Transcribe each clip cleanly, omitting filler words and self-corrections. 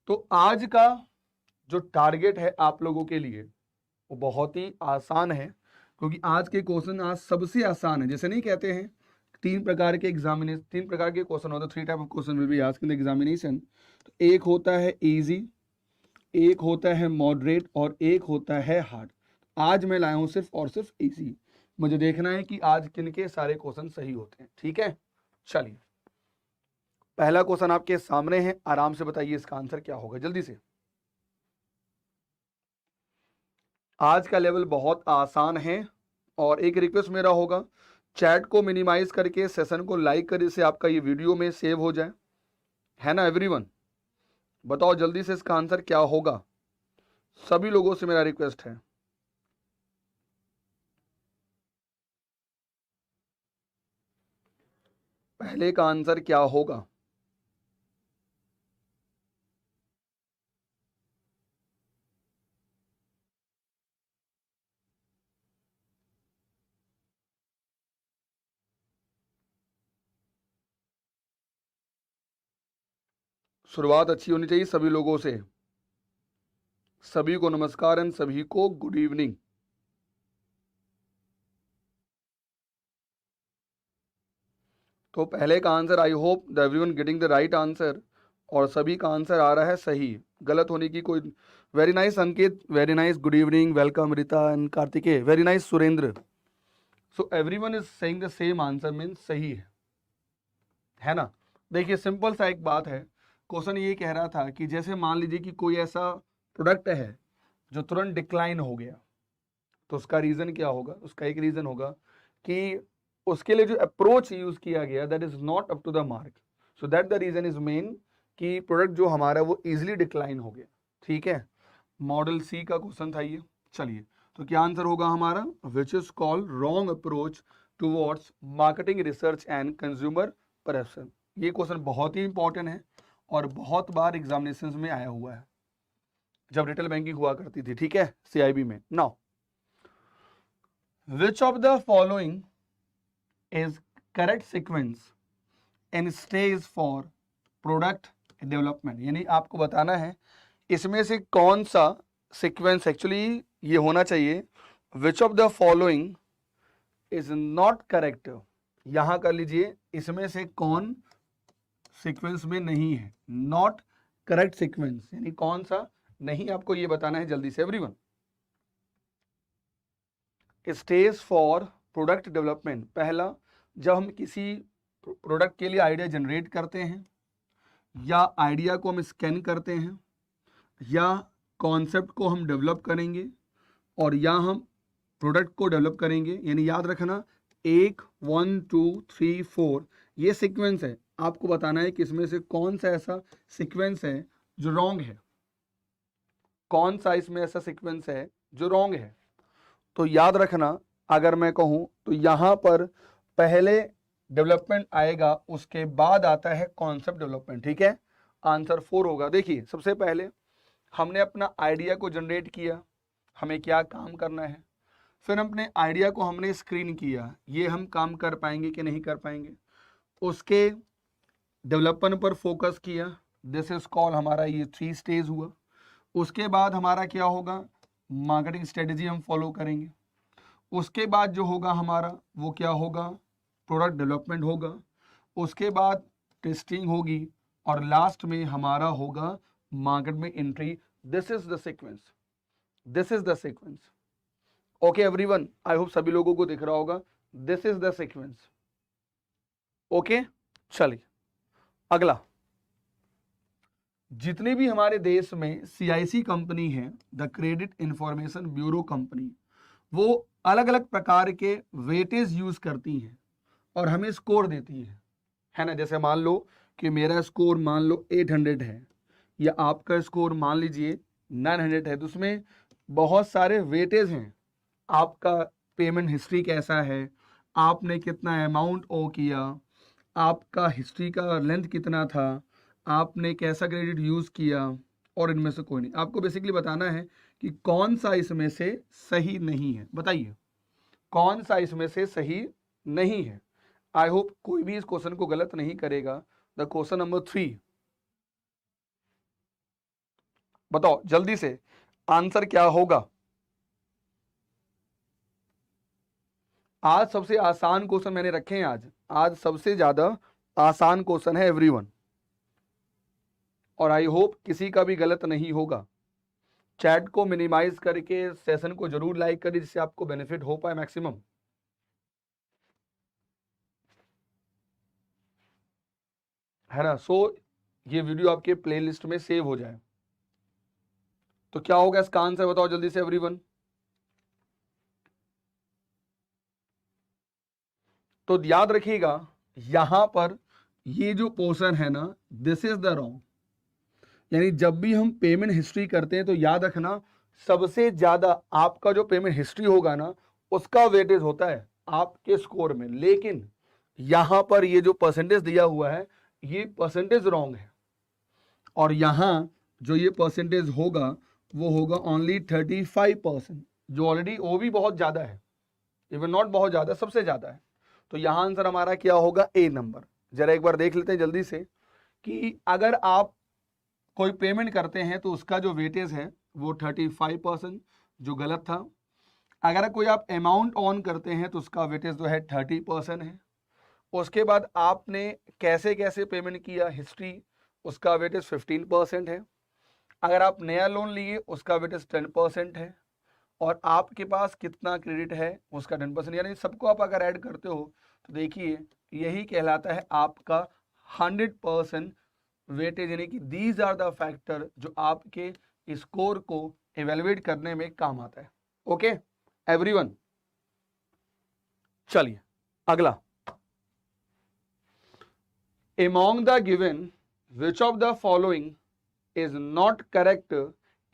तो आज का जो टारगेट है आप लोगों के लिए वो बहुत ही आसान है, क्योंकि आज के क्वेश्चन आज सबसे आसान है। जैसे नहीं कहते हैं 3 प्रकार के क्वेश्चन होते हैं, 3 type of question will be asked in the examination. तो एक होता है इजी, एक होता है मॉडरेट और एक होता है हार्ड। आज मैं लाया हूं सिर्फ और सिर्फ इजी। मुझे देखना है कि आज किनके सारे क्वेश्चन सही होते हैं। ठीक है, चलिए पहला क्वेश्चन आपके सामने है, आराम से बताइए इसका आंसर क्या होगा जल्दी से। आज का लेवल बहुत आसान है और एक रिक्वेस्ट मेरा होगा, चैट को मिनिमाइज करके सेशन को लाइक करें, से आपका ये वीडियो में सेव हो जाए, है ना एवरीवन। बताओ जल्दी से इसका आंसर क्या होगा, सभी लोगों से मेरा रिक्वेस्ट है। पहले का आंसर क्या होगा? शुरुआत अच्छी होनी चाहिए सभी लोगों से। सभी को नमस्कार एंड सभी को गुड इवनिंग। तो पहले का answer, I hope the everyone getting the right answer, और सभी का आंसर आ रहा है सही, गलत होने की कोई। Very nice Ankit, very nice, good evening, welcome Rita and Kartikeya, very nice Surendra. So everyone is saying the same answer, mean सही है ना। देखिए सिंपल सा एक बात है, क्वेश्चन ये कह रहा था कि जैसे मान लीजिए कि कोई ऐसा प्रोडक्ट है जो तुरंत डिक्लाइन हो गया, तो उसका रीजन क्या होगा? उसका एक रीजन होगा कि उसके लिए जो अप्रोच यूज किया गया that is not up to the mark, so that the reason is main कि प्रोडक्ट जो हमारा वो इजिली डिक्लाइन हो गया। ठीक है, मॉडल सी का क्वेश्चन था ये। चलिए तो क्या आंसर होगा हमारा? Which is called wrong approach towards marketing research and consumer perception. ये क्वेश्चन बहुत ही इंपॉर्टेंट है और बहुत बार एग्जामिनेशन में आया हुआ है जब रिटेल बैंकिंग हुआ करती थी। ठीक है, सीआईबी में। Now which of the following is correct sequence in stage for product development? यानी आपको बताना है इसमें से कौन सा सीक्वेंस एक्चुअली ये होना चाहिए, which of the following is not correct। यहां कर लीजिए, इसमें से कौन सीक्वेंस में नहीं है, नॉट करेक्ट सीक्वेंस यानी कौन सा नहीं, आपको ये बताना है जल्दी से everyone. Stage for product development, पहला जब हम किसी प्रोडक्ट के लिए आइडिया जनरेट करते हैं, या आइडिया को हम स्कैन करते हैं, या कॉन्सेप्ट को हम डेवलप करेंगे, और या हम प्रोडक्ट को डेवलप करेंगे। यानी याद रखना 1 1 2 3 4 ये सीक्वेंस है। आपको बताना है कि इसमें से कौन सा ऐसा सीक्वेंस है जो रॉन्ग है, कौन सा इसमें ऐसा सीक्वेंस है जो रॉन्ग है। तो याद रखना, अगर मैं कहूं तो यहां पर पहले डेवलपमेंट आएगा, उसके बाद आता है कॉन्सेप्ट डेवलपमेंट। ठीक है, आंसर 4 होगा। देखिए सबसे पहले हमने अपना आइडिया को जनरेट किया, हमें क्या काम करना है, फिर अपने आइडिया को हमने स्क्रीन किया, ये हम काम कर पाएंगे कि नहीं कर पाएंगे, उसके डेवलपमेंट पर फोकस किया, दिस इज कॉल हमारा ये 3 स्टेज हुआ। उसके बाद हमारा क्या होगा, मार्केटिंग स्ट्रेटेजी हम फॉलो करेंगे। उसके बाद जो होगा हमारा वो क्या होगा, प्रोडक्ट डेवलपमेंट होगा। उसके बाद टेस्टिंग होगी और लास्ट में हमारा होगा मार्केट में entry. This is the sequence, this is the sequence. Okay everyone, I hope सभी लोगों को दिख रहा होगा, this is the sequence. Okay, चलिए अगला। जितने भी हमारे देश में सीआईसी कंपनी है, the credit information bureau company, वो अलग अलग प्रकार के वेटेज यूज करती हैं और हमें स्कोर देती है ना। जैसे मान लो कि मेरा स्कोर मान लो 800 है, या आपका स्कोर मान लीजिए 900 है, तो उसमें बहुत सारे वेटेज हैं। आपका पेमेंट हिस्ट्री कैसा है, आपने कितना अमाउंट ओ किया, आपका हिस्ट्री का लेंथ कितना था, आपने कैसा क्रेडिट यूज किया, और इनमें से कोई नहीं। आपको बेसिकली बताना है कि कौन सा इसमें से सही नहीं है। बताइए कौन सा इसमें से सही नहीं है। आई होप कोई भी इस क्वेश्चन को गलत नहीं करेगा। द क्वेश्चन नंबर 3, बताओ जल्दी से आंसर क्या होगा। आज सबसे आसान क्वेश्चन मैंने रखे हैं, आज सबसे ज्यादा आसान क्वेश्चन है एवरीवन, और आई होप किसी का भी गलत नहीं होगा। चैट को मिनिमाइज करके सेशन को जरूर लाइक करिए जिससे आपको बेनिफिट हो पाए मैक्सिमम। है ना, सो ये वीडियो आपके प्लेलिस्ट में सेव हो जाए। तो क्या होगा इसका आंसर, बताओ जल्दी से एवरीवन। तो याद रखिएगा यहां पर ये जो पोर्शन है ना, दिस इज द रॉन्ग, यानी जब भी हम पेमेंट हिस्ट्री करते हैं तो याद रखना सबसे ज्यादा आपका जो पेमेंट हिस्ट्री होगा ना उसका वेटेज होता है आपके स्कोर में। लेकिन यहां पर ये जो परसेंटेज दिया हुआ है ये परसेंटेज रॉन्ग है, और यहां जो ये परसेंटेज होगा वो होगा ओनली 35%, जो ऑलरेडी वो भी बहुत ज्यादा है, इवन नॉट बहुत ज्यादा, सबसे ज्यादा है। तो यहां आंसर हमारा क्या होगा, ए नंबर। जरा एक बार देख लेते हैं जल्दी से कि अगर आप कोई पेमेंट करते हैं तो उसका जो वेटेज है वो 35%, जो गलत था। अगर कोई आप अमाउंट ऑन करते हैं तो उसका वेटेज जो है 30% है। उसके बाद आपने कैसे कैसे पेमेंट किया हिस्ट्री, उसका वेटेज 15% है। अगर आप नया लोन लिए उसका वेटेज 10% है, और आपके पास कितना क्रेडिट है उसका 10%, यानी सबको आप अगर ऐड करते हो तो देखिए यही कहलाता है आपका 100% वेटेज, यानी कि दीज आर द फैक्टर जो आपके स्कोर को इवेलुएट करने में काम आता है। ओके एवरीवन, चलिए अगला। Among the given, which of the following is not correct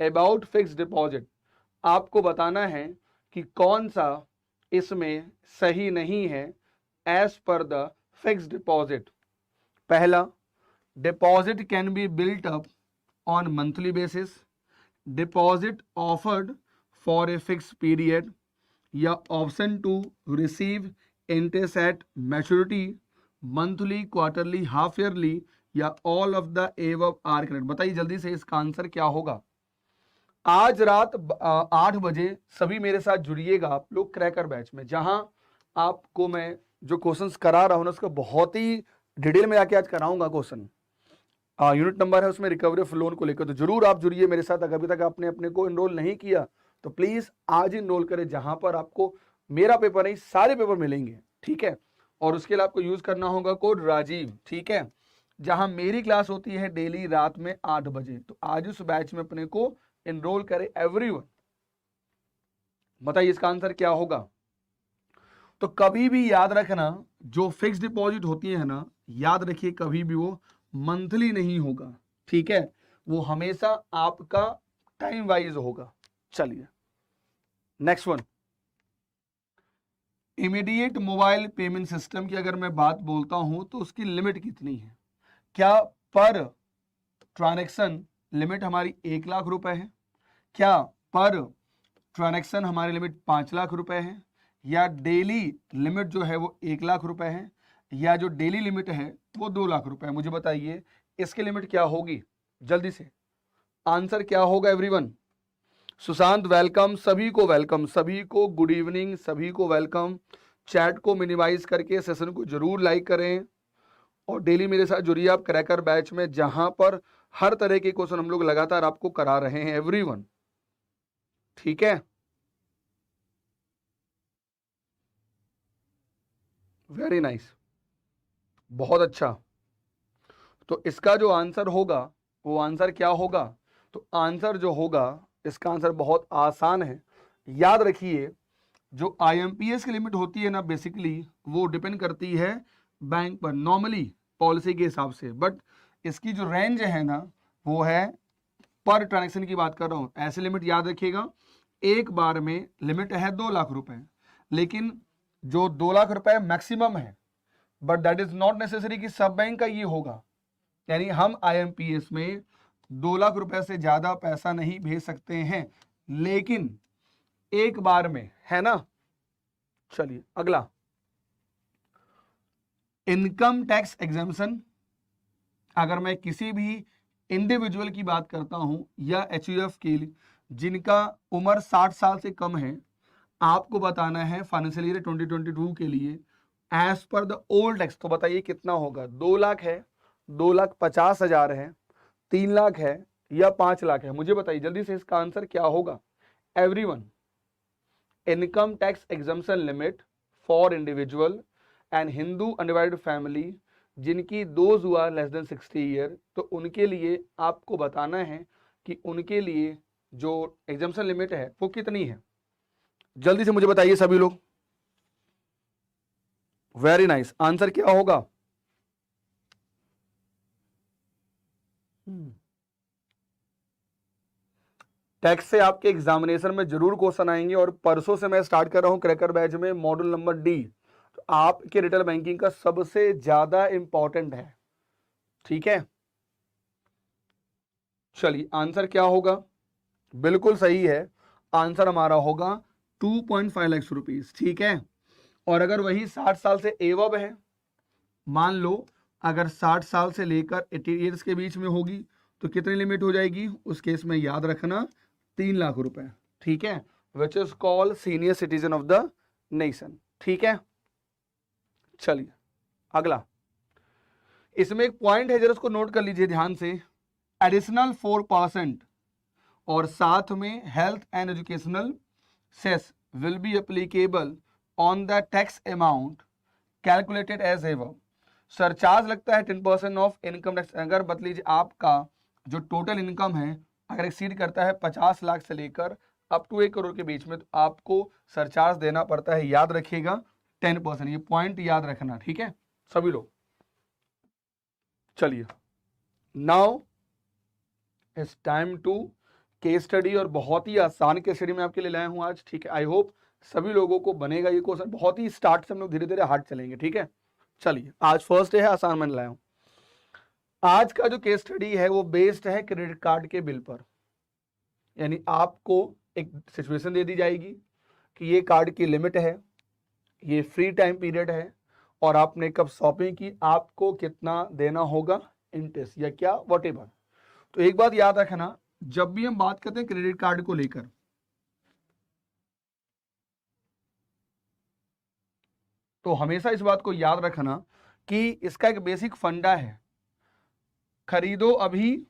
about fixed deposit? आपको बताना है कि कौन सा इसमें सही नहीं है as per the fixed deposit. पहला, deposit can be built up on monthly basis, deposit offered for a fix period, या option to receive interest at maturity, monthly, quarterly, half yearly, या all of the above are correct. बताइए जल्दी से इसका answer क्या होगा। आज रात 8 बजे सभी मेरे साथ जुड़िएगा आप लोग क्रैकर बैच में, जहां आपको मैं जो क्वेश्चंस करा रहा हूं ना उसका बहुत ही डिटेल में आके आज कराऊंगा क्वेश्चन। यूनिट नंबर है उसमें रिकवरी ऑफ लोन को लेकर, तो जरूर आप जुड़िए मेरे साथ। अगर अभी तक आपने अपने को इनरोल नहीं किया तो प्लीज आज इनरोल करें, जहां पर आपको मेरा पेपर नहीं सारे पेपर मिलेंगे, ठीक है। और उसके लिए आपको यूज करना होगा कोड राजीव, ठीक है, जहां मेरी क्लास होती है डेली रात में 8 बजे। तो आज उस बैच में अपने को इनरोल करें एवरीवन। बताइए इसका आंसर क्या होगा। तो कभी भी याद रखना जो फिक्स डिपॉजिट होती है ना, याद रखिए कभी भी वो मंथली नहीं होगा, ठीक है, वो हमेशा आपका टाइम वाइज होगा। चलिए next one, immediate mobile payment system की अगर मैं बात बोलता हूं तो उसकी लिमिट कितनी है। क्या पर ट्रांजैक्शन लिमिट हमारी 1 लाख रुपए है, क्या पर ट्रांजैक्शन हमारी लिमिट 5 लाख रुपए है, या डेली लिमिट जो है वो 1 लाख रुपए है, या जो डेली लिमिट है वो 2 लाख रुपए है। मुझे बताइए इसकी लिमिट क्या होगी, जल्दी से आंसर क्या होगा एवरीवन। सुशांत वेलकम, सभी को वेलकम, सभी को गुड इवनिंग, सभी को वेलकम। चैट को मिनिमाइज करके सेशन को जरूर लाइक करें, और डेली मेरे साथ जुड़िए आप क्रैकर बैच में, जहां पर हर तरह के क्वेश्चन हम लोग लगातार आपको करा रहे हैं एवरीवन, ठीक है। वेरी नाइस, बहुत अच्छा। तो इसका जो आंसर होगा वो आंसर क्या होगा, तो आंसर जो होगा इसका आंसर बहुत आसान है। याद रखिए जो आईएमपीएस की लिमिट होती है ना, बेसिकली वो डिपेंड करती है बैंक पर, नॉर्मली पॉलिसी के हिसाब से, बट इसकी जो रेंज है ना वो है पर ट्रांजैक्शन की बात कर रहा हूं। ऐसे लिमिट याद रखिएगा, एक बार में लिमिट है 2 लाख रुपए, लेकिन जो 2 लाख रुपए मैक्सिमम है, but that is not necessary कि सब बैंक का ये होगा। यानी हम आईएमपीएस में 2 लाख रुपए से ज्यादा पैसा नहीं भेज सकते हैं, लेकिन एक बार में, है ना। चलिए अगला, इनकम टैक्स एग्जाम्पशन। अगर मैं किसी भी इंडिविजुअल की बात करता हूं या एचयूएफ के लिए जिनका उम्र 60 साल से कम है, आपको बताना है फाइनेंशियल ईयर 2022 के लिए as per the old tax. तो बताइए कितना होगा? 2 लाख है, 2,50,000 है, 3 लाख है या 5 लाख है? मुझे बताइए जल्दी से, इसका आंसर क्या होगा? Everyone, income tax exemption limit for individual and Hindu undivided family जिनकी दोज हुआ लेस देन 60 ईयर, तो उनके लिए आपको बताना है कि उनके लिए जो एग्जम्पशन लिमिट है वो कितनी है। जल्दी से मुझे बताइए सभी लोग। वेरी नाइस, आंसर क्या होगा? टैक्स से आपके एग्जामिनेशन में जरूर क्वेश्चन आएंगे और परसों से मैं स्टार्ट कर रहा हूं क्रैकर बैच में मॉड्यूल नंबर डी, तो आपके रिटेल बैंकिंग का सबसे ज्यादा इंपॉर्टेंट है। ठीक है, चलिए आंसर क्या होगा? बिल्कुल सही है, आंसर हमारा होगा 2.5 लाख रुपीज। ठीक है, और अगर वही 60 साल से एवब है, मान लो अगर 60 साल से लेकर 80 ईयर्स के बीच में होगी तो कितनी लिमिट हो जाएगी? उस केस में याद रखना 3 लाख रुपए। ठीक है, which is called senior citizen of the nation. ठीक है, चलिए अगला, इसमें एक पॉइंट है जरा उसको नोट कर लीजिए ध्यान से। एडिशनल 4% और साथ में health and educational cess will be applicable on the tax amount calculated as ever. Surcharge लगता है 10% ऑफ इनकम टैक्स। अगर बता लीजिए आपका जो टोटल इनकम है अगर एक्सीड करता है 50 लाख से लेकर अप टू 1 करोड़ के बीच में, तो आपको सरचार्ज देना पड़ता है। याद रखिएगा 10%, ये पॉइंट याद रखना। ठीक है सभी लोग, चलिए now it's time to case study, और बहुत ही आसान केस स्टडी मैं आपके लिए लाया हूं आज। ठीक है, आई होप सभी लोगों को बनेगा ये क्वेश्चन। बहुत ही स्टार्ट से हम लोग धीरे धीरे हार्ड चलेंगे। ठीक है, चलिए आज फर्स्ट डे है, आसान मैंने लाया हूं। आज का जो केस स्टडी है वो बेस्ड है क्रेडिट कार्ड के बिल पर। यानी आपको एक सिचुएशन दे दी जाएगी कि ये कार्ड की लिमिट है, ये फ्री टाइम पीरियड है, और आपने कब शॉपिंग की, आपको कितना देना होगा इंटरेस्ट या क्या व्हाटएवर। तो एक बात याद रखना, जब भी हम बात करते हैं क्रेडिट कार्ड को लेकर, तो हमेशा इस बात को याद रखना कि इसका एक बेसिक फंडा है, खरीदो अभी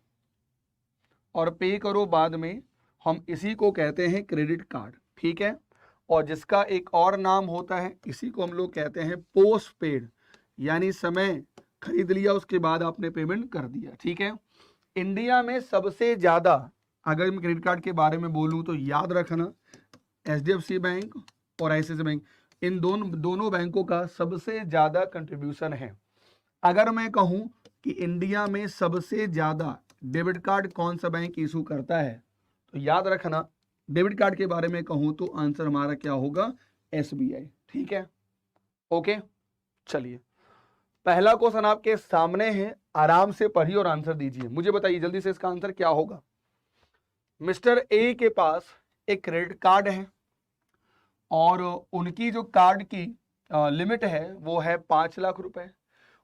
और पे करो बाद में। हम इसी को कहते हैं क्रेडिट कार्ड। ठीक है, और जिसका एक और नाम होता है, इसी को हम लोग कहते हैं पोस्ट पेड, यानी समय खरीद लिया उसके बाद आपने पेमेंट कर दिया। ठीक है, इंडिया में सबसे ज्यादा अगर मैं क्रेडिट कार्ड के बारे में बोलूं तो याद रखना एचडीएफसी बैंक और आईसीआईसीआई बैंक, इन दोनों बैंकों का सबसे ज्यादा कंट्रीब्यूशन है। अगर मैं कहूं कि इंडिया में सबसे ज्यादा डेबिट कार्ड कौन सा बैंक इशू करता है, तो याद रखना डेबिट कार्ड के बारे में कहूं तो आंसर हमारा क्या होगा? एसबीआई। ठीक है, ओके, चलिए पहला क्वेश्चन आपके सामने है, आराम से पढ़िए और आंसर दीजिए। मुझे बताइए जल्दी से इसका आंसर क्या होगा। मिस्टर ए के पास एक क्रेडिट कार्ड है और उनकी जो कार्ड की लिमिट है वो है 5 लाख रुपए,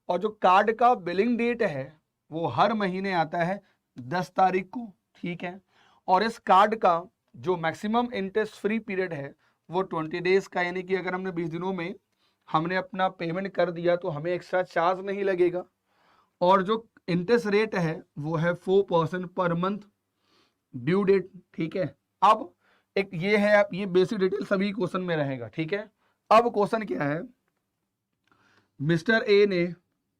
और जो कार्ड का बिलिंग डेट है वो हर महीने आता है 10 तारीख को। ठीक है, और इस कार्ड का जो मैक्सिमम इंटरेस्ट फ्री पीरियड है वो 20 डेज का, यानी कि अगर हमने 20 दिनों में हमने अपना पेमेंट कर दिया तो हमें एक्स्ट्रा चार्ज नहीं लगेगा। और जो इंटरेस्ट रेट है वो है 4% पर मंथ ड्यू डेट। ठीक है, अब एक ये है, ये बेसिक डिटेल सभी क्वेश्चन में रहेगा। ठीक है, अब क्वेश्चन क्या है, मिस्टर ए ने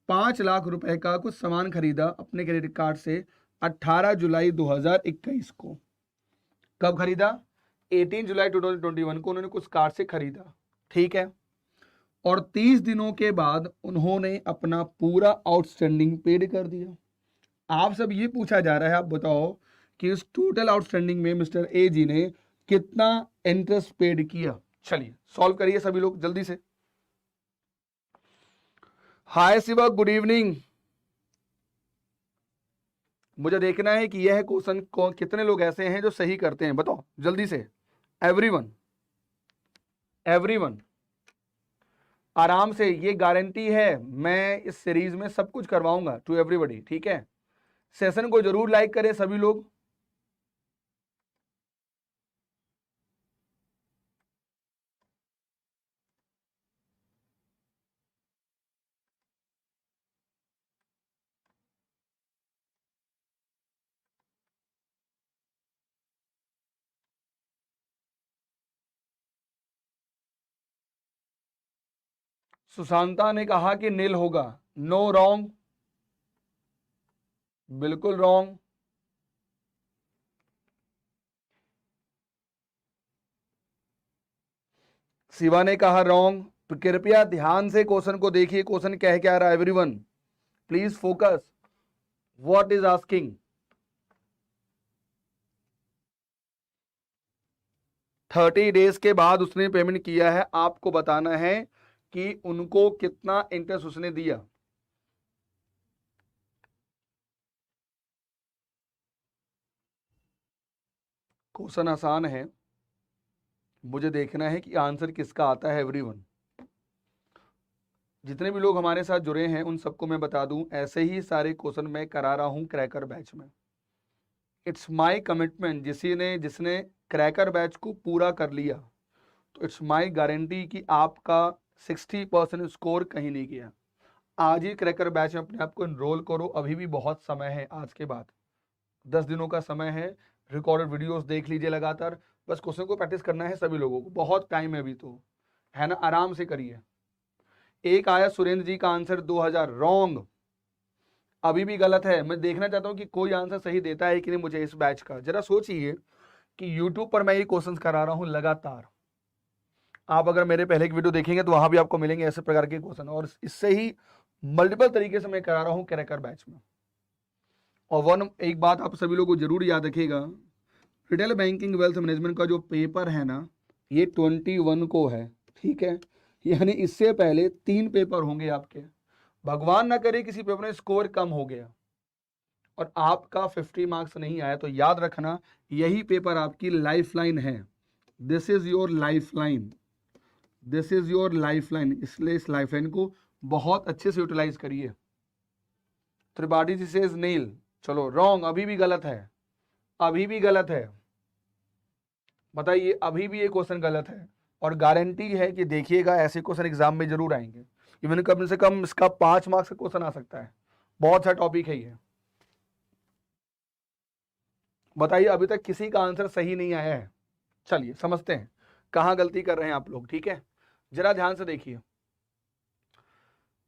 5 लाख रुपए का कुछ सामान खरीदा अपने क्रेडिट कार्ड से 18 जुलाई 2021 को। कब खरीदा? 18 जुलाई 2021 को उन्होंने कुछ कार्ड से खरीदा। ठीक है, और 30 दिनों के बाद उन्होंने अपना पूरा आउटस्टैंडिंग पेड कर दिया। आप सब ये पूछा जा रहा है, आप बताओ कि इस टोटल आउटस्टैंडिंग में मिस्टर ए जी ने कितना इंटरेस्ट पेड किया। चलिए सॉल्व करिए सभी लोग जल्दी से। हाय शिवा, गुड इवनिंग। मुझे देखना है कि यह क्वेश्चन को कितने लोग ऐसे हैं जो सही करते हैं, बताओ जल्दी से। एवरीवन, एवरीवन आराम से, ये गारंटी है मैं इस सीरीज में सब कुछ करवाऊंगा टू एवरीबॉडी। ठीक है, सेशन को जरूर लाइक करें सभी लोग। सुशांता ने कहा कि नील होगा। नो, रॉन्ग, बिल्कुल रॉन्ग। शिवा ने कहा रॉन्ग। तो कृपया ध्यान से क्वेश्चन को देखिए, क्वेश्चन कह क्या रहा है everyone, please focus what is asking. 30 days के बाद उसने पेमेंट किया है, आपको बताना है कि उनको कितना इंटरेस्ट उसने दिया। क्वेश्चन आसान है, मुझे देखना है कि आंसर किसका आता है एवरीवन। जितने भी लोग हमारे साथ जुड़े हैं उन सबको मैं बता दूं, ऐसे ही सारे क्वेश्चन मैं करा रहा हूं क्रैकर बैच में। इट्स माय कमिटमेंट, जिसने क्रैकर बैच को पूरा कर लिया तो इट्स माय गारंटी कि आपका 60% स्कोर कहीं नहीं गया। आज ही क्रैकर बैच में अपने आप को इनरोल करो, अभी भी बहुत समय है, आज के बाद 10 दिनों का समय है। रिकॉर्डेड वीडियोस देख लीजिए लगातार, बस क्वेश्चन को प्रैक्टिस करना है सभी लोगों को, बहुत टाइम है अभी तो, है ना, आराम से करिए। एक आया सुरेंद्र जी का आंसर 2000, रॉन्ग, अभी भी गलत है। मैं देखना चाहता हूं कि कोई आंसर सही देता है कि नहीं मुझे इस बैच का। जरा सोचिए कि YouTube पर मैं ये क्वेश्चंस करा रहा हूं लगातार, आप अगर मेरे पहले की वीडियो देखेंगे तो वहां भी आपको मिलेंगे ऐसे प्रकार के क्वेश्चन, और इससे ही मल्टीपल तरीके से मैं करा रहा हूं क्रैकर बैच में। और एक बात आप सभी लोगों को जरूर याद रखिएगा, रिटेल बैंकिंग वेल्थ मैनेजमेंट का जो पेपर है ना, ये 21 को है, ठीक है, यानी इससे पहले 3 पेपर होंगे आपके। भगवान ना करे किसी पेपर में स्कोर कम हो गया और आपका 50 मार्क्स नहीं आया, तो याद रखना यही पेपर आपकी लाइफलाइन है। This is your lifeline, this is your lifeline, इसलिए इस लाइफलाइन को बहुत अच्छे से यूटिलाइज करिए। त्रिपाठी जी सेज नील, चलो रॉन्ग, अभी भी गलत है, अभी भी गलत है, बताइए, अभी भी ये क्वेश्चन गलत है। और गारंटी है कि देखिएगा ऐसे क्वेश्चन एग्जाम में जरूर आएंगे, इवन कम से कम इसका 5 मार्क्स का क्वेश्चन आ सकता है, बहुत सा टॉपिक है ये। बताइए, अभी तक किसी का आंसर सही नहीं आया है। चलिए समझते हैं कहां गलती कर रहे हैं आप लोग, ठीक है, जरा ध्यान से देखिए।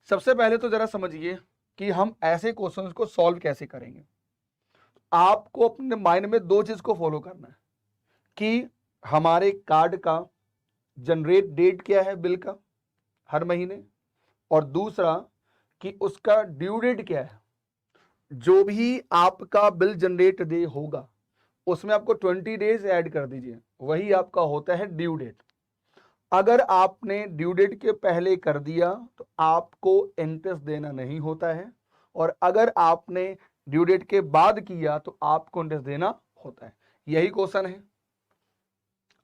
सबसे पहले तो जरा समझिए कि हम ऐसे क्वेश्चंस को सॉल्व कैसे करेंगे। आपको अपने माइंड में 2 चीज को फॉलो करना है कि हमारे कार्ड का जनरेट डेट क्या है बिल का हर महीने, और दूसरा कि उसका ड्यू डेट क्या है। जो भी आपका बिल जनरेट डे होगा उसमें आपको 20 डेज ऐड कर दीजिए, वही आपका होता है ड्यू डेट। अगर आपने ड्यू डेट के पहले कर दिया तो आपको इंटरेस्ट देना नहीं होता है, और अगर आपने ड्यू डेट के बाद किया तो आपको इंटरेस्ट देना होता है। यही क्वेश्चन है,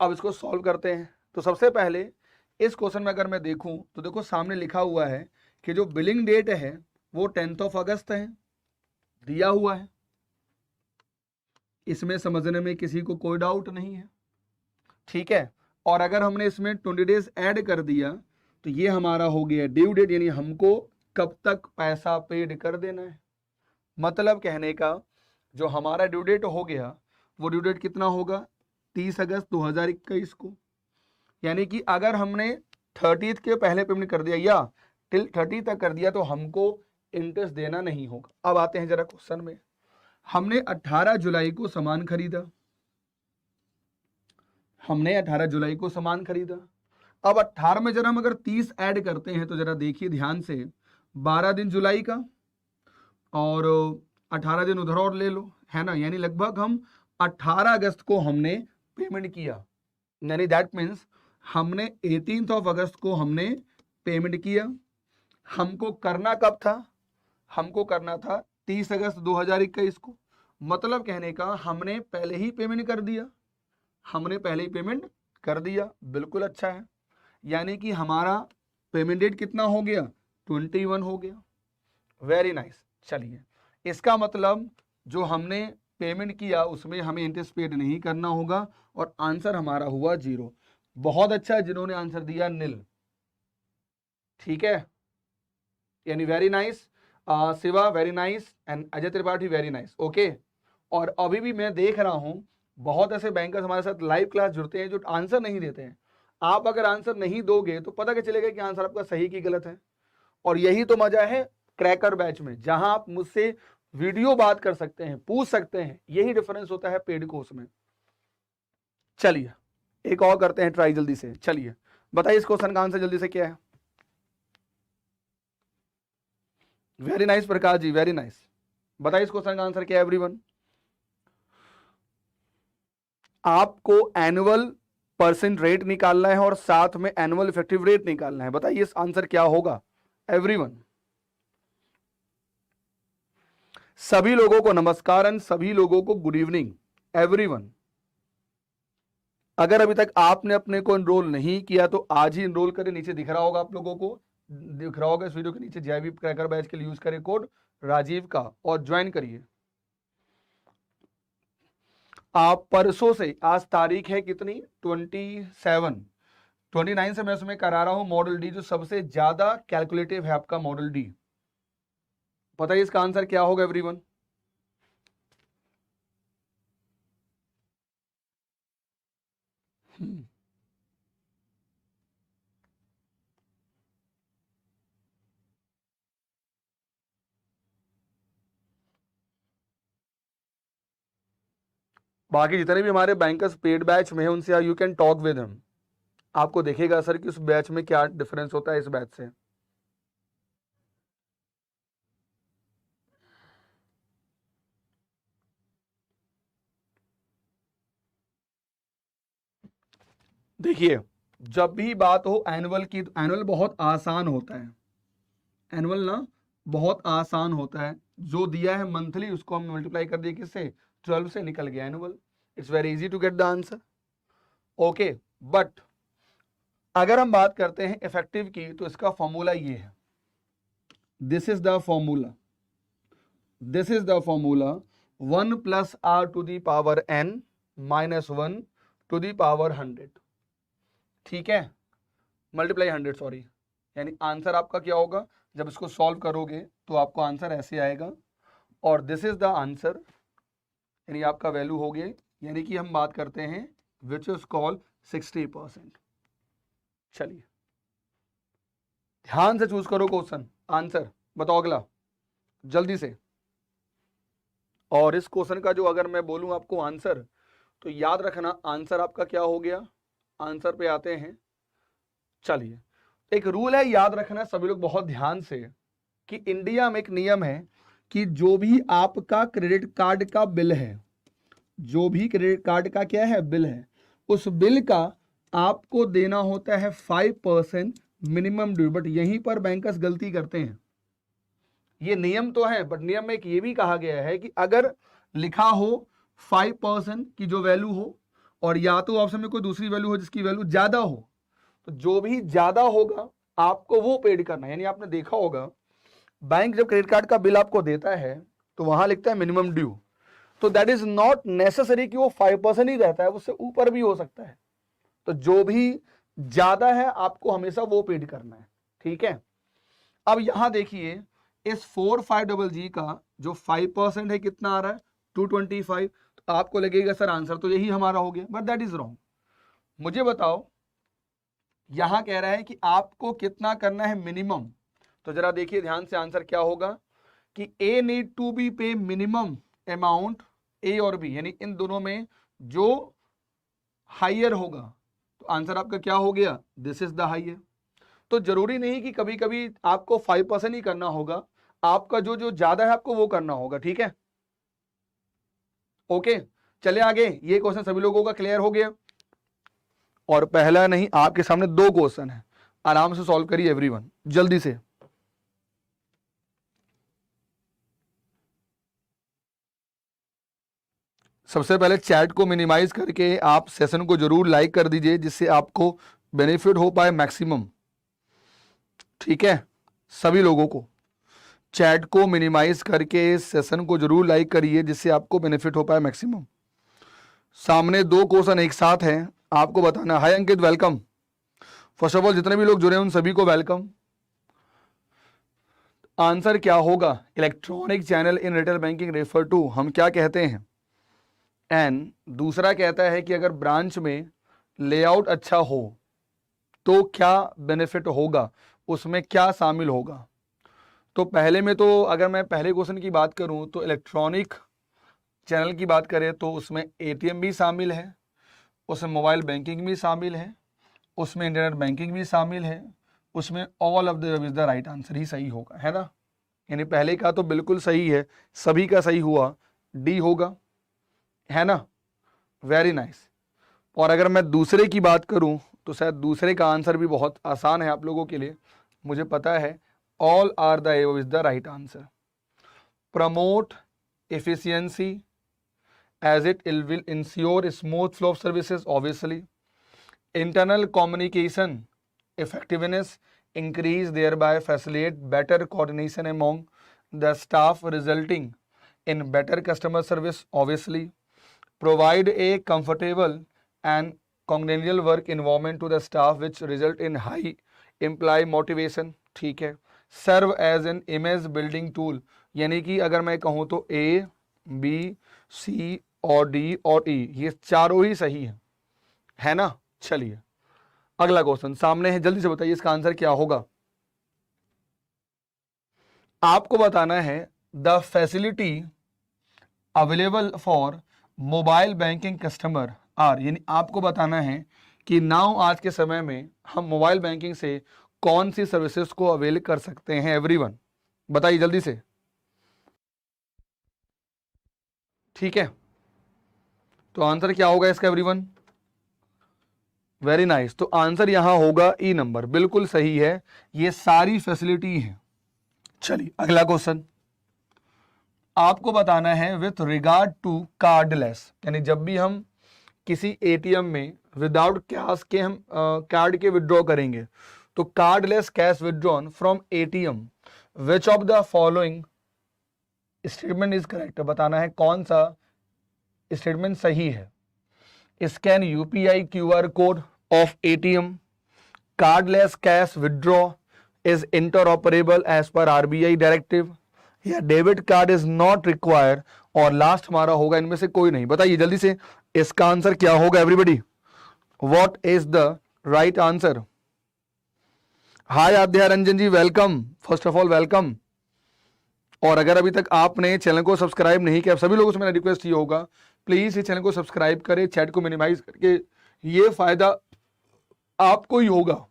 अब इसको सॉल्व करते हैं। तो सबसे पहले इस क्वेश्चन में अगर मैं देखूं तो देखो सामने लिखा हुआ है कि जो बिलिंग डेट है वो 10 अगस्त है, दिया हुआ है, इसमें समझने में किसी को कोई डाउट नहीं है, ठीक है। और अगर हमने इसमें 20 डेज ऐड कर दिया तो ये हमारा हो गया ड्यू डेट, यानी हमको कब तक पैसा पेड कर देना है। मतलब कहने का जो हमारा ड्यू डेट हो गया वो ड्यू डेट कितना होगा, 30 अगस्त 2021 को। यानी कि अगर हमने 30 के पहले पेमेंट कर दिया या टिल 30 तक कर दिया तो हमको इंटरेस्ट देना नहीं होगा। अब आते हैं जरा क्वेश्चन में। हमने 18 जुलाई को सामान खरीदा, हमने 18 जुलाई को सामान खरीदा। अब 18 में जरा हम अगर 30 ऐड करते हैं तो जरा देखिए ध्यान से, 12 दिन जुलाई का और 18 दिन उधर और ले लो, है ना, यानी लगभग हम 18 अगस्त को हमने पेमेंट किया, यानी दैट मीन्स हमने 18 अगस्त को हमने पेमेंट किया। हमको करना कब था, हमको करना था 30 अगस्त 2021 को। मतलब कहने का हमने पहले ही पेमेंट कर दिया, हमने पहले ही पेमेंट कर दिया, बिल्कुल अच्छा है। यानी कि हमारा पेमेंट डेट कितना हो गया, 21 हो गया, वेरी नाइस। चलिए इसका मतलब जो हमने पेमेंट किया उसमें हमें इंटरेस्ट पेड नहीं करना होगा और आंसर हमारा हुआ 0। बहुत अच्छा है जिन्होंने आंसर दिया नील, ठीक है, यानी very nice. Shiva very nice and Ajay Tripathi very nice, okay. और अभी भी मैं देख रहा हूं बहुत ऐसे बैंकर्स हमारे साथ लाइव क्लास जुड़ते हैं जो आंसर नहीं देते हैं। आप अगर आंसर नहीं दोगे तो पता क्या चलेगा कि आंसर आपका सही की गलत है। और यही तो मजा है क्रैकर बैच में, जहां आप मुझसे वीडियो बात कर सकते हैं, पूछ सकते हैं। यही डिफरेंस होता है पेड कोर्स में। चलिए एक और करते हैं ट्राई जल्दी से। चलिए बताइए इस क्वेश्चन का आंसर जल्दी से क्या है। वेरी नाइस प्रकाश जी, वेरी नाइस। बताइए इस क्वेश्चन का आंसर क्या है एवरीवन। आपको एनुअल परसेंट रेट निकालना है और साथ में एनुअल इफेक्टिव रेट निकालना है। बताइए इस आंसर क्या होगा एवरीवन। सभी लोगों को नमस्कार एंड सभी लोगों को गुड इवनिंग एवरीवन। अगर अभी तक आपने अपने को एनरोल नहीं किया तो आज ही एनरोल करें। नीचे दिख रहा होगा आप लोगों को, दिख रहा होगा इस वीडियो के नीचे, जेआईबी क्रैकर बैच के लिए यूज करें कोड राजीव का और ज्वाइन करिए। आप परसों से, आज तारीख है कितनी 29 से मैं उसमें करा रहा हूं मॉडल डी, जो सबसे ज्यादा कैलकुलेटिव है आपका मॉडल डी। बताइए इसका आंसर क्या होगा एवरीवन। बाकी जितने भी हमारे बैंकर्स पेड बैच में है उनसे you can talk with him. आपको देखेगा सर कि उस बैच में क्या डिफरेंस होता है इस बैच से। देखिए जब भी बात हो एनुअल की, तो एनुअल बहुत आसान होता है। एनुअल ना बहुत आसान होता है। जो दिया है मंथली उसको हम मल्टीप्लाई कर दिए किससे, 12 से, निकल गया annual. It's very easy to get the answer, okay. But अगर हम बात करते हैं इफेक्टिव की तो इसका फॉर्मूला ये है, this is the formula, this is the formula 1 + r to the power n - 1 to the power 100, ठीक है, मल्टीप्लाई 100 सॉरी। यानी आंसर आपका क्या होगा, जब इसको सॉल्व करोगे तो आपको आंसर ऐसे आएगा। और दिस इज द आंसर, यानी आपका वैल्यू हो गया। यानी कि हम बात करते हैं विच इज कॉल्ड 60%। चलिए ध्यान से चूज करो क्वेश्चन आंसर, बताओ अगला जल्दी से। और इस क्वेश्चन का जो अगर मैं बोलूं आपको आंसर, तो याद रखना आंसर आपका क्या हो गया। आंसर पे आते हैं। चलिए एक रूल है, याद रखना सभी लोग बहुत ध्यान से, कि इंडिया में एक नियम है कि जो भी आपका क्रेडिट कार्ड का बिल है, जो भी क्रेडिट कार्ड का क्या है बिल है, उस बिल का आपको देना होता है 5% मिनिमम ड्यू। बट यहीं पर बैंकर्स गलती करते हैं। ये नियम तो है बट नियम में एक ये भी कहा गया है कि अगर लिखा हो 5% की जो वैल्यू हो, और या तो ऑप्शन में कोई दूसरी वैल्यू हो जिसकी वैल्यू ज्यादा हो, तो जो भी ज्यादा होगा आपको वो पेड करना है। यानी आपने देखा होगा बैंक जब क्रेडिट कार्ड का बिल आपको देता है तो वहां लिखता है मिनिमम ड्यू, तो दैट इज नॉट नेसेसरी कि वो 5% ही रहता है, उससे ऊपर भी हो सकता है। तो जो भी ज्यादा है आपको हमेशा वो पेड करना है, ठीक है। अब यहां देखिए इस 45GG का जो 5% है कितना आ रहा है 225। तो आपको लगेगा सर आंसर तो यही हमारा हो गया, बट दैट इज रॉन्ग। मुझे बताओ यहां कह रहा है कि आपको कितना करना है मिनिमम। तो जरा देखिए ध्यान से आंसर क्या होगा कि ए नीड टू बी पे मिनिमम अमाउंट, ए और बी, यानी इन दोनों में जो हाइयर होगा, तो आंसर आपका क्या हो गया, दिस इज द हाइयर। तो जरूरी नहीं कि कभी कभी आपको 5% ही करना होगा, आपका जो जो ज्यादा है आपको वो करना होगा, ठीक है, ओके। चले आगे, ये क्वेश्चन सभी लोगों का क्लियर हो गया। और पहला नहीं, आपके सामने 2 क्वेश्चन है, आराम से सॉल्व करिए एवरीवन जल्दी से। सबसे पहले चैट को मिनिमाइज करके आप सेशन को जरूर लाइक कर दीजिए, जिससे आपको बेनिफिट हो पाए मैक्सिमम, ठीक है, सभी लोगों को। चैट को मिनिमाइज करके इस सेशन को जरूर लाइक करिए जिससे आपको बेनिफिट हो पाए मैक्सिमम। सामने 2 क्वेश्चन एक साथ हैं, आपको बताना। हाय अंकित, वेलकम। फर्स्ट ऑफ ऑल जितने भी लोग जुड़े हैं उन सभी को वेलकम। आंसर क्या होगा? Electronic channel in retail banking refer to, हम क्या कहते हैं? एंड दूसरा कहता है कि अगर ब्रांच में लेआउट अच्छा हो तो क्या बेनिफिट होगा, उसमें क्या शामिल होगा? तो पहले में तो अगर मैं पहले क्वेश्चन की बात करूं तो इलेक्ट्रॉनिक चैनल की बात करें तो उसमें एटीएम भी शामिल है, उसमें मोबाइल बैंकिंग भी शामिल है, उसमें इंटरनेट बैंकिंग भी शामिल है, उसमें all of the is the right answer ही सही होगा, है ना। यानी पहले का तो बिल्कुल सही है, सभी का सही हुआ, डी होगा, है ना। Very nice. और अगर मैं दूसरे की बात करूं तो शायद दूसरे का आंसर भी बहुत आसान है आप लोगों के लिए, मुझे पता है। All are the above is the right answer. Promote efficiency as it will ensure smooth flow of services, obviously. Internal communication effectiveness increase, thereby facilitate better coordination among the staff, resulting in better customer service, obviously. Provide a comfortable and congenial work environment to the staff which result in high employee motivation, ठीक है। Serve as an image building tool, यानी कि अगर मैं कहूं तो ए, B, सी और D और ई ये चारों ही सही है ना। चलिए अगला क्वेश्चन सामने है, जल्दी से बताइए इसका आंसर क्या होगा। आपको बताना है the facility available for mobile banking customer are, यानी आपको बताना है कि नाउ आज के समय में हम मोबाइल बैंकिंग से कौन सी सर्विसेज को अवेल कर सकते हैं। एवरीवन बताइए जल्दी से, ठीक है। तो आंसर क्या होगा इसका एवरीवन? Very nice. तो आंसर यहां होगा ई नंबर, बिल्कुल सही है, ये सारी फैसिलिटी है। चलिए अगला क्वेश्चन आपको बताना है विथ रिगार्ड टू कार्डलेस, यानी जब भी हम किसी एटीएम में विदाउट कैश के हम कार्ड के विड्रॉ करेंगे तो cardless cash withdrawn from ATM, which of the following statement is correct, बताना है कौन सा स्टेटमेंट सही है। Scan UPI QR code of ATM, cardless cash withdraw is interoperable as per RBI directive, या debit card is not required, और last हमारा होगा इनमें से कोई नहीं। बताइए जल्दी से इसका आंसर क्या होगा everybody, what is the right answer. Hi Aadya Ranjan ji, welcome, first of all welcome. और अगर अभी तक आपने चैनल को सब्सक्राइब नहीं किया, सभी लोगों से मेरा रिक्वेस्ट ये होगा प्लीज इस चैनल को सब्सक्राइब करें, चैट को मिनिमाइज करके, ये फायदा आपको ही होगा।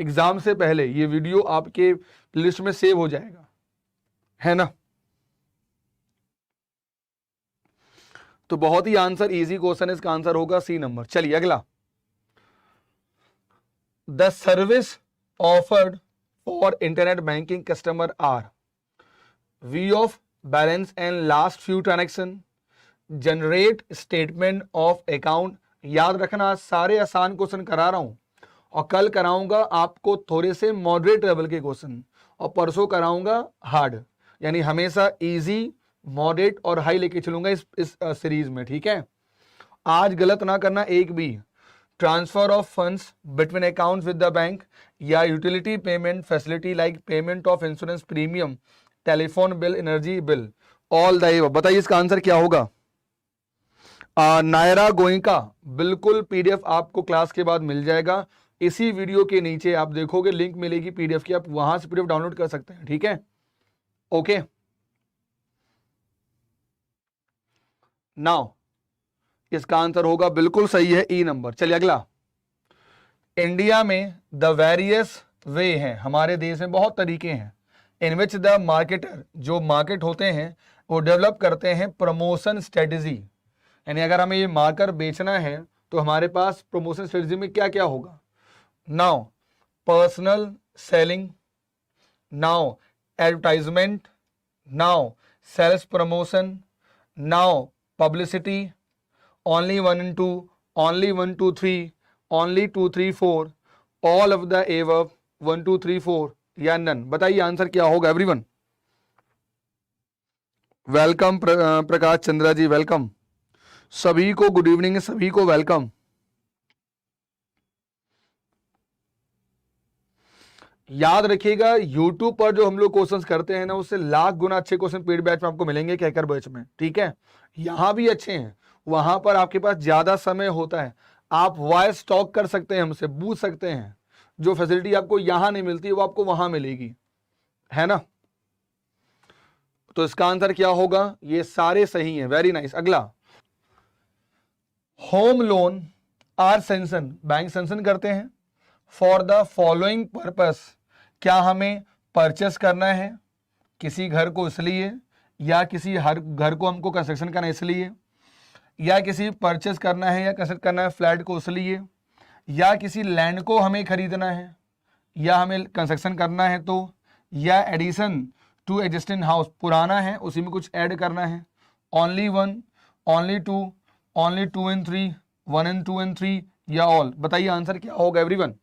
एग्जाम से पहले ये वीडियो आपके लिस्ट में सेव हो जाएगा, है ना। तो बहुत ही आंसर इजी क्वेश्चन है, इसका आंसर होगा सी नंबर। चलिए अगला, the service offered for internet banking customer are view of balance and last few transaction, generate statement of account. याद रखना सारे आसान क्वेश्चन करा रहा हूं और कल कराऊंगा आपको थोड़े से मॉडरेट लेवल के क्वेश्चन और परसों कराऊंगा हार्ड, यानी हमेशा इजी, मॉडरेट और हाई लेके चलूंगा इस सीरीज में, ठीक है। आज गलत ना करना एक भी। Transfer of funds between accounts with the bank, या utility payment facility like payment of insurance premium, telephone bill, energy bill, all the above. बताइए इसका आंसर क्या होगा। नायरा गोइंका, बिल्कुल पीडीएफ आपको क्लास के बाद मिल जाएगा, इसी वीडियो के नीचे आप देखोगे लिंक मिलेगी पीडीएफ की, आप वहां से पीडीएफ डाउनलोड कर सकते हैं, ठीक है। ओके नाउ इसका आंसर होगा बिल्कुल सही है ई नंबर। चलिए अगला, इंडिया में द वेरियस वे हैं, हमारे देश में बहुत तरीके हैं, इन विच द मार्केटर, जो मार्केट होते हैं वो डेवलप करते हैं प्रमोशन स्ट्रेटेजी, यानी अगर हमें ये मार्कर बेचना है तो हमारे पास प्रमोशन स्ट्रेटेजी में क्या क्या होगा। Now personal selling, now advertisement, now sales promotion, now publicity, only 1 and 2, only 1 2 3, only 2 3 4, all of the above 1 2 3 4, या नन। बताइए आंसर क्या होगा एवरीवन। वेलकम प्रकाश चंद्रा जी, वेलकम सभी को, गुड इवनिंग सभी को, वेलकम। याद रखिएगा YouTube पर जो हम लोग क्वेश्चंस करते हैं ना, उससे लाख गुना अच्छे क्वेश्चन पेड बैच में आपको मिलेंगे कहकर बैच में, ठीक है। यहाँ भी अच्छे हैं, वहां पर आपके पास ज्यादा समय होता है, आप वॉइस टॉक कर सकते हैं, हमसे पूछ सकते हैं। जो फैसिलिटी आपको यहाँ नहीं मिलती वो आपको वहां मिलेगी, है ना। तो इसका आंसर क्या होगा, ये सारे सही हैं, वेरी नाइस। अगला, home loan are sanction, bank sanction करते हैं फॉर द फॉलोइंग पर्पस। क्या हमें परचेस करना है किसी घर को इसलिए, या किसी हर घर को हमको कंस्ट्रक्शन करना है इसलिए, या किसी परचेस करना है या कंस्ट्रक्ट करना है फ्लैट को इसलिए, या किसी लैंड को हमें खरीदना है या हमें कंस्ट्रक्शन करना है, तो या एडिशन टू एग्जिस्टिंग हाउस, पुराना है उसी में कुछ ऐड करना है। Only one, only two, only 2 and 3, 1 and 2 and 3, या ऑल। बताइए आंसर क्या होगा एवरीवन,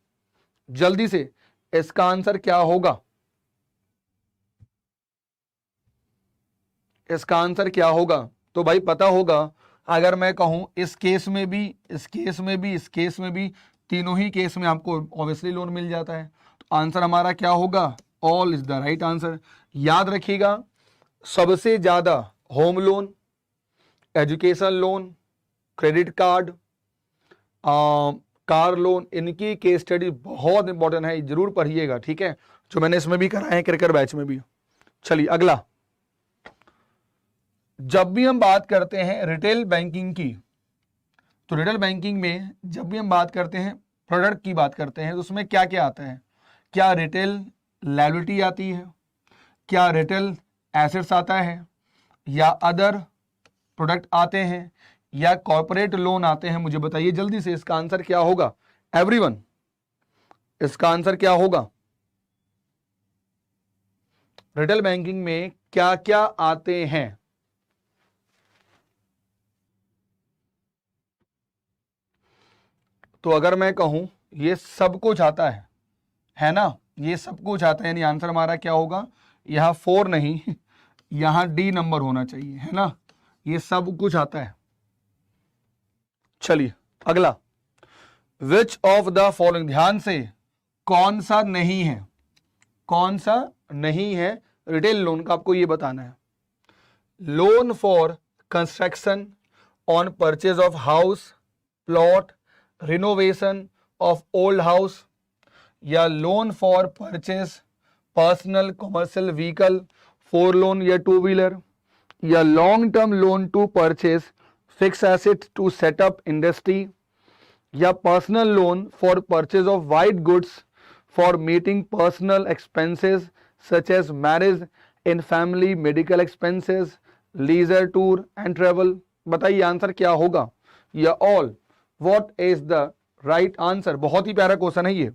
जल्दी से इसका आंसर क्या होगा, इसका आंसर क्या होगा। तो भाई पता होगा, अगर मैं कहूं इस केस में भी, इस केस में भी, इस केस में भी, तीनों ही केस में आपको ऑब्वियसली लोन मिल जाता है। तो आंसर हमारा क्या होगा, all is the right answer. याद रखिएगा, सबसे ज्यादा home loan, education loan, credit card, car loan, इनकी केस स्टडी बहुत इंपॉर्टेंट है, जरूर पढ़िएगा, ठीक है, जो मैंने इसमें भी कराए हैं क्रिकेट बैच में भी। चलिए अगला, जब भी हम बात करते हैं रिटेल बैंकिंग की, तो रिटेल बैंकिंग में जब भी हम बात करते हैं प्रोडक्ट की बात करते हैं, तो उसमें क्या क्या आता है। क्या रिटेल लायबिलिटी आती है, क्या रिटेल एसेट्स आता है, या अदर प्रोडक्ट आते हैं, या कॉर्पोरेट लोन आते हैं। मुझे बताइए जल्दी से इसका आंसर क्या होगा एवरीवन, इसका आंसर क्या होगा। रिटेल बैंकिंग में क्या क्या आते हैं। तो अगर मैं कहूं ये सब कुछ आता है ना, ये सब कुछ आता है, यानी आंसर हमारा क्या होगा, यहां 4 नहीं, यहां डी नंबर होना चाहिए, है ना, ये सब कुछ आता है। चलिए अगला, विच ऑफ द फॉलोइंग, ध्यान से, कौन सा नहीं है, कौन सा नहीं है रिटेल लोन का, आपको ये बताना है। Loan for construction on purchase of house, plot, renovation of old house, या loan for purchase personal commercial vehicle, 4 loan या 2 व्हीलर, या long term loan to purchase fix asset to set up industry, या personal loan for purchase of white goods for meeting personal expenses such as marriage in family, medical expenses, leisure tour and travel. बताइए answer क्या होगा, या all. What is the right answer. बहुत ही प्यारा question है ये।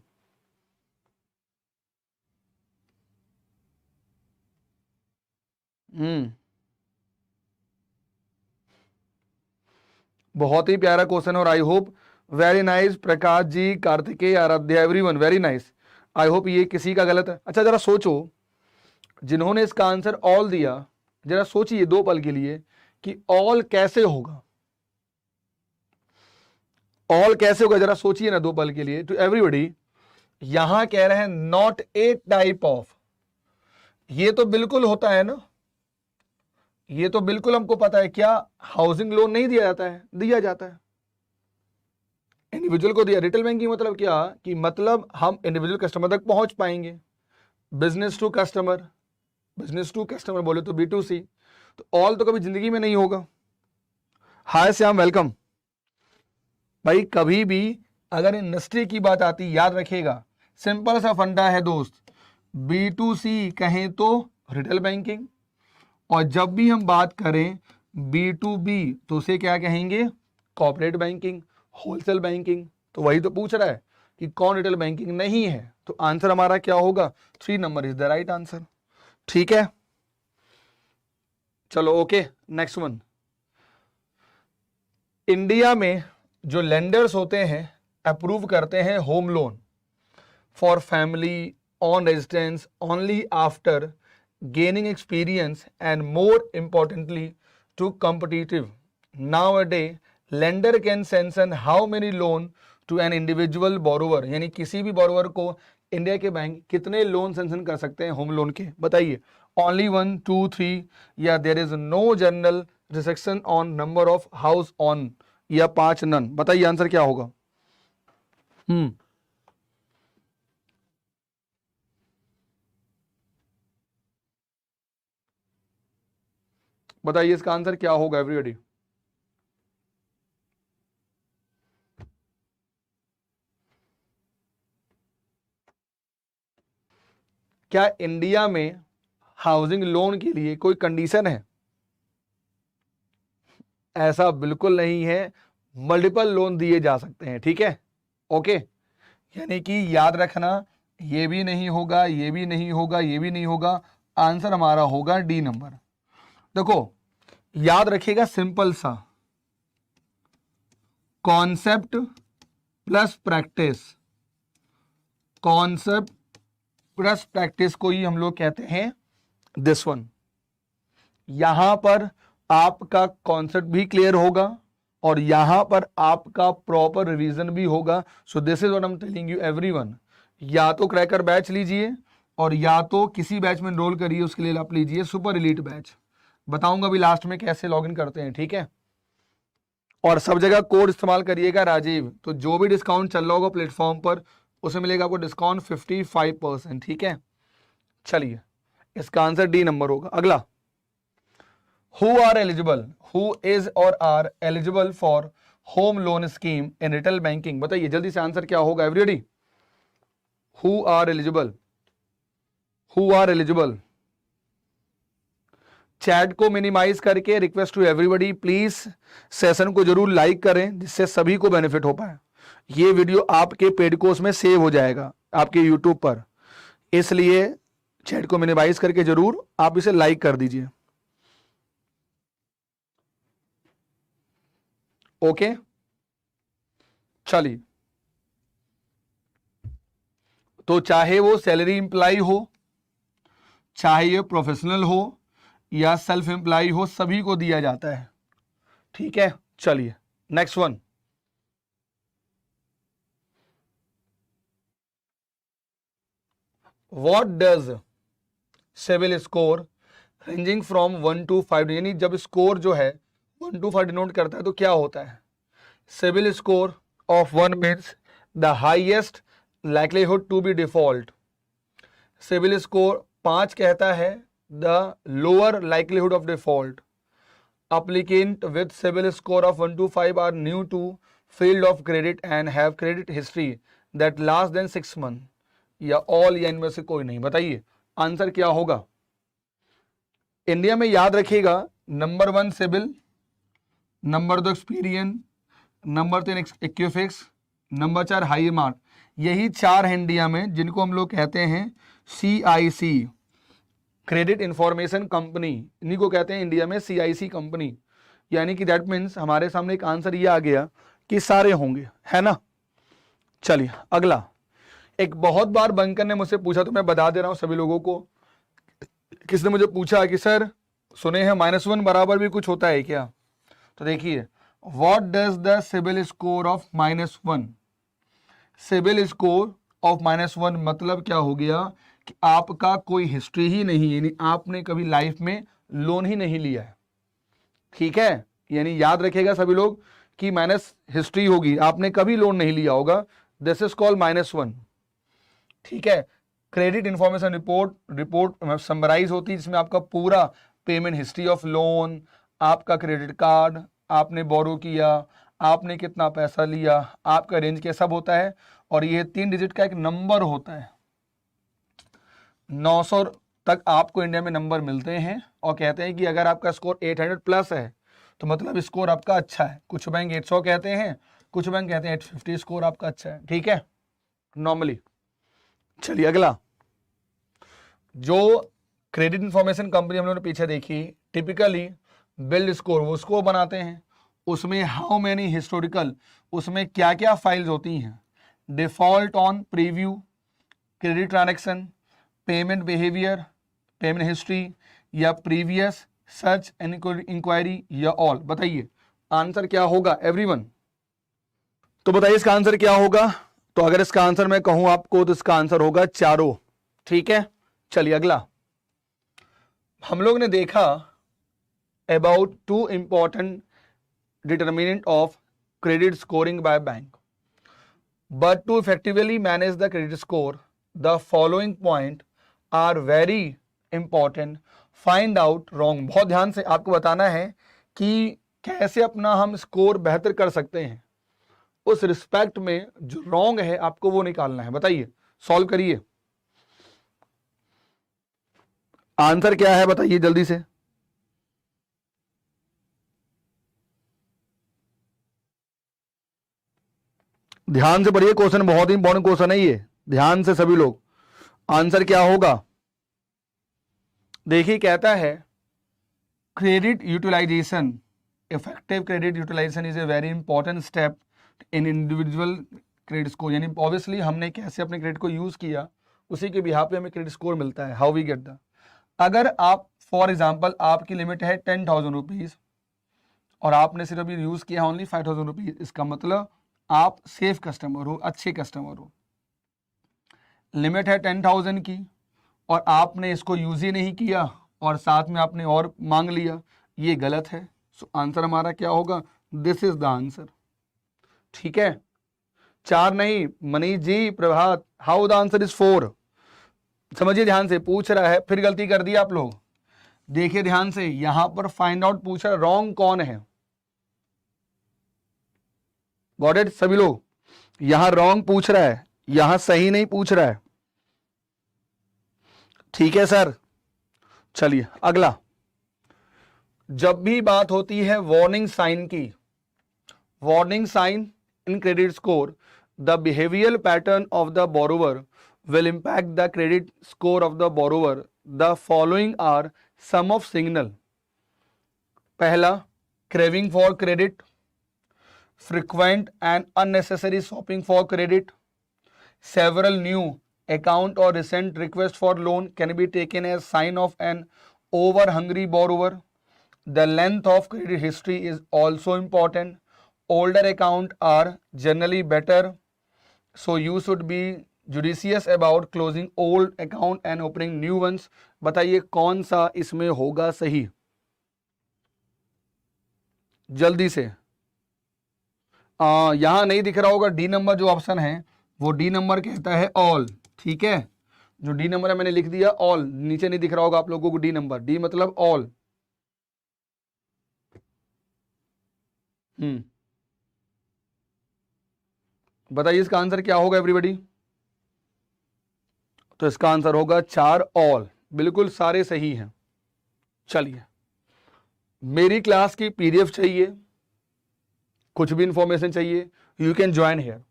बहुत ही प्यारा क्वेश्चन, और I hope, very nice Prakash ji, Kartikeya, Aradhya, everyone very nice. I hope ये किसी का गलत है। अच्छा जरा सोचो, जिन्होंने इसका आंसर ऑल दिया, जरा सोचिए 2 पल के लिए कि ऑल कैसे होगा, ऑल कैसे होगा, जरा सोचिए ना 2 पल के लिए। टू एवरीबॉडी, यहां कह रहे हैं नॉट ए टाइप ऑफ, ये तो बिल्कुल होता है ना, ये तो बिल्कुल हमको पता है। क्या हाउसिंग लोन नहीं दिया जाता है, दिया जाता है, इंडिविजुअल को दिया। रिटेल बैंकिंग मतलब क्या, कि मतलब हम इंडिविजुअल कस्टमर तक पहुंच पाएंगे, business to customer, business to customer बोले तो B2C। तो ऑल तो कभी जिंदगी में नहीं होगा। हाय श्याम, वेलकम। भाई कभी भी अगर इंडस्ट्री की बात आती, याद रखिएगा, सिंपल सा फंडा है दोस्त, B2C कहें तो रिटेल बैंकिंग, और जब भी हम बात करें B2B तो उसे क्या कहेंगे, कॉर्पोरेट बैंकिंग, होलसेल बैंकिंग। तो वही तो पूछ रहा है कि कौन रिटेल बैंकिंग नहीं है। तो आंसर हमारा क्या होगा, 3 number is the right answer, ठीक है। चलो ओके, नेक्स्ट वन। इंडिया में जो लेंडर्स होते हैं अप्रूव करते हैं home loan for family on residence only after gaining experience, and more importantly to competitive. Nowadays lender can sanction how many loan to an individual borrower, यानी किसी भी borrower को इंडिया के बैंक कितने लोन सेंक्शन कर सकते हैं home loan के, बताइए। ओनली 1, 2, 3 या there is no general restriction on number of house on, या 5 नन, बताइए आंसर क्या होगा। बताइए इसका आंसर क्या होगा एवरीबॉडी। क्या इंडिया में हाउसिंग लोन के लिए कोई कंडीशन है? ऐसा बिल्कुल नहीं है, मल्टीपल लोन दिए जा सकते हैं, ठीक है, ओके। यानी कि याद रखना, ये भी नहीं होगा, ये भी नहीं होगा, ये भी नहीं होगा, आंसर हमारा होगा डी नंबर। देखो याद रखिएगा, सिंपल सा concept plus practice, concept plus practice को ही हम लोग कहते हैं दिस वन। यहां पर आपका कॉन्सेप्ट भी क्लियर होगा और यहां पर आपका प्रॉपर रिवीजन भी होगा। So this is what I am telling you everyone, या तो क्रैकर बैच लीजिए और या तो किसी बैच में एनरोल करिए, उसके लिए आप लीजिए सुपर एलीट बैच। बताऊंगा अभी लास्ट में कैसे लॉगिन करते हैं, ठीक है। और सब जगह कोड इस्तेमाल करिएगा राजीव, तो जो भी डिस्काउंट चल रहा होगा प्लेटफॉर्म पर उसमें मिलेगा आपको डिस्काउंट 55%, ठीक है। चलिए इसका आंसर डी नंबर होगा। अगला, who are eligible, who is और are eligible for home loan scheme in retail banking, बताइए जल्दी से आंसर क्या होगा everybody. Who are eligible, who are eligible. Chat को मिनिमाइज करके request to everybody, please session को जरूर लाइक करें जिससे सभी को बेनिफिट हो पाए। ये वीडियो आपके पेड कोर्स में सेव हो जाएगा आपके यूट्यूब पर, इसलिए चैट को मिनिमाइज करके जरूर आप इसे लाइक कर दीजिए, ओके। चलिए, तो चाहे वो सैलरी एम्प्लॉय हो, चाहे ये प्रोफेशनल हो या सेल्फ एम्प्लॉय हो, सभी को दिया जाता है, ठीक है। चलिए next one, what does CIBIL score ranging from 1 to 5, यानी जब स्कोर जो है 1 to 5 डिनोट करता है तो क्या होता है। CIBIL score of 1 means the highest likelihood to be default. CIBIL score 5 कहता है the lower likelihood of default. Applicant with civil score of 1 to 5 are new to field of credit and have credit history that less than 6 months, या all या इनमें से कोई नहीं, बताइए answer क्या होगा। इंडिया में याद रखिएगा, number 1 CIBIL, number 2 Experian, number 3 Equifax, number 4 High Mark, यही 4 है इंडिया में जिनको हम लोग कहते हैं CIC, क्रेडिट इंफॉर्मेशन कंपनी, इन्हीं को कहते हैं इंडिया में CIC कंपनी। यानी कि दैट मीन्स हमारे सामने एक आंसर ये आ गया कि सारे होंगे, है ना। चलिए अगला, एक बहुत बार बंकर ने मुझसे पूछा, तो मैं बता दे रहा हूं सभी लोगों को। किसने मुझे पूछा कि सर सुने हैं -1 बराबर भी कुछ होता है क्या, तो देखिए what does the CIBIL score of -1, CIBIL score of -1 मतलब क्या हो गया कि आपका कोई हिस्ट्री ही नहीं, यानी आपने कभी लाइफ में लोन ही नहीं लिया है, ठीक है। यानी याद रखेगा सभी लोग कि माइनस हिस्ट्री होगी, आपने कभी लोन नहीं लिया होगा, दिस इज कॉल्ड -1, ठीक है। क्रेडिट इंफॉर्मेशन रिपोर्ट समराइज होती है जिसमें आपका पूरा पेमेंट हिस्ट्री ऑफ लोन, आपका क्रेडिट कार्ड, आपने बोरो किया, आपने कितना पैसा लिया, आपका रेंज क्या, सब होता है। और ये 3 डिजिट का एक नंबर होता है, 900 तक आपको इंडिया में नंबर मिलते हैं और कहते हैं कि अगर आपका स्कोर 800 प्लस है तो मतलब स्कोर आपका अच्छा है। कुछ बैंक 800 कहते हैं, कुछ बैंक कहते हैं 850 स्कोर आपका अच्छा है, ठीक है, नॉर्मली। चलिए अगला, जो क्रेडिट इंफॉर्मेशन कंपनी हम लोगों ने पीछे देखी, टिपिकली बिल्ड स्कोर वो स्कोर बनाते हैं, उसमें हाउ मेनी हिस्टोरिकल, उसमें क्या क्या फाइल्स होती हैं, default on preview, credit transaction, payment behaviour, payment history या प्रीवियस सर्च इंक्वायरी या ऑल? बताइए आंसर क्या होगा एवरीवन? तो बताइए इसका आंसर क्या होगा? तो अगर इसका आंसर मैं कहूं आपको तो इसका आंसर होगा चारों। ठीक है, चलिए अगला। हम लोग ने देखा about 2 important determinant of credit scoring by bank, but to effectively manage the credit score the following point are very important, find out wrong. बहुत ध्यान से आपको बताना है कि कैसे अपना हम स्कोर बेहतर कर सकते हैं, उस रिस्पेक्ट में जो रॉन्ग है आपको वो निकालना है। बताइए, सॉल्व करिए, आंसर क्या है बताइए जल्दी से। ध्यान से पढ़िए, क्वेश्चन बहुत ही इंपॉर्टेंट क्वेश्चन है ये, ध्यान से सभी लोग। आंसर क्या होगा? देखिए कहता है credit utilisation, effective credit utilisation is a very important step in individual credit score. यानी ऑब्वियसली हमने कैसे अपने क्रेडिट को यूज किया उसी के बिहाफ पे हमें क्रेडिट स्कोर मिलता है। हाउ वी गेट द, अगर आप फॉर एग्जांपल आपकी लिमिट है 10,000 रुपीज और आपने सिर्फ अभी यूज किया ओनली 5,000 रुपीज, इसका मतलब आप सेफ कस्टमर हो, अच्छे कस्टमर हो। लिमिट है 10,000 की और आपने इसको यूज ही नहीं किया और साथ में आपने और मांग लिया, ये गलत है। सो आंसर हमारा क्या होगा? This is the answer. ठीक है, 4 नहीं मनीष जी, प्रभात, हाउ द आंसर इज 4। समझिए ध्यान से, पूछ रहा है, फिर गलती कर दी आप लोग। देखिए ध्यान से, यहां पर फाइंड आउट पूछ रहा है रॉन्ग कौन है। गॉट इट सभी लोग? यहां रॉन्ग पूछ रहा है, यहां सही नहीं पूछ रहा है। ठीक है सर, चलिए अगला। जब भी बात होती है वार्निंग साइन की, warning sign in credit score, the behavioural pattern of the borrower will impact the credit score of the borrower. The following are some of signal. पहला, craving for credit, frequent and unnecessary shopping for credit, several new account or recent request for loan can be taken as sign of an over hungry borrower. The length of credit history is also important. Older account are generally better, so you should be judicious about closing old account and opening new ones. बताइए कौन सा इसमें होगा सही जल्दी से। यहां नहीं दिख रहा होगा डी नंबर जो ऑप्शन है, वो डी नंबर कहता है ऑल। ठीक है, जो डी नंबर है मैंने लिख दिया ऑल, नीचे नहीं दिख रहा होगा आप लोगों को डी नंबर, डी मतलब ऑल। बताइए इसका आंसर क्या होगा एवरीबॉडी? तो इसका आंसर होगा 4 ऑल, बिल्कुल सारे सही हैं। चलिए, मेरी क्लास की पीडीएफ चाहिए, कुछ भी इंफॉर्मेशन चाहिए, यू कैन ज्वाइन हियर।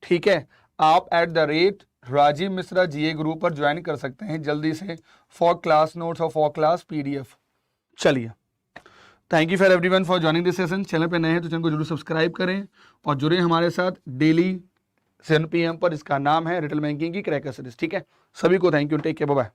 ठीक है, आप @राजीव मिश्रा GA ग्रुप पर ज्वाइन कर सकते हैं जल्दी से, फॉर क्लास नोट्स और फॉर क्लास पीडीएफ। चलिए, thank you for everyone for joining this session. Channel पे नए हैं तो चैनल को जरूर सब्सक्राइब करें और जुड़े हमारे साथ डेली 7 PM पर। इसका नाम है रिटेल बैंकिंग की क्रैकर सीरीज। ठीक है, सभी को thank you, take care, bye bye.